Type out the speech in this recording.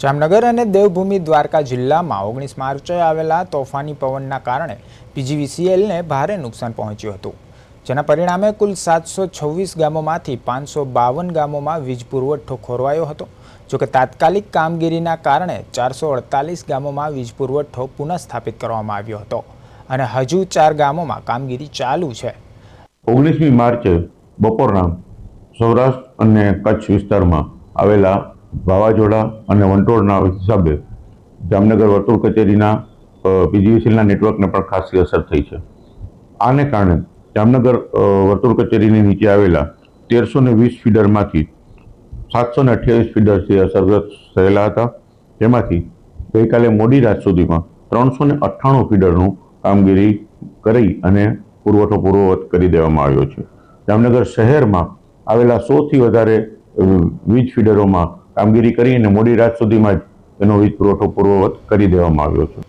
જામનગર અને દેવભૂમિ દ્વારકા જિલ્લામાં 19 માર્ચે આવેલા તોફાની પવનના કારણે પીજીવીસીએલને ભારે નુકસાન પહોંચ્યું હતું, જેના પરિણામે કુલ 726 ગામોમાંથી 552 ગામોમાં વીજ પુરવઠો ખોરવાયો હતો। જોકે તાત્કાલિક કામગીરીના કારણે 448 ગામોમાં વીજ પુરવઠો પુનઃસ્થાપિત કરવામાં આવ્યો હતો અને હજુ 4 ગામોમાં કામગીરી ચાલુ છે। 19મી માર્ચે બપોરના સૌરાષ્ટ્ર અને કચ્છ વિસ્તારમાં આવેલા વાવાઝોડા અને વંટોળના હિસાબે જામનગર વર્તુળ કચેરીના પીજીવીસીએલના નેટવર્કને પણ ખાસી અસર થઈ છે। આને કારણે જામનગર વર્તુળ કચેરીની નીચે આવેલા 1320 ફીડરમાંથી 728 ફીડરથી અસરગ્રસ્ત થયેલા હતા। તેમાંથી ગઈકાલે મોડી રાત સુધીમાં 398 ફીડરનું કામગીરી કરી અને પુરવઠો પૂર્વવત કરી દેવામાં આવ્યો છે। જામનગર શહેરમાં આવેલા 100થી વધારે વીજ ફીડરોમાં કામગીરી કરી અને મોડી રાત સુધીમાં જ તેનો વીજ પુરવઠો પૂર્વવત કરી દેવામાં આવ્યો છે।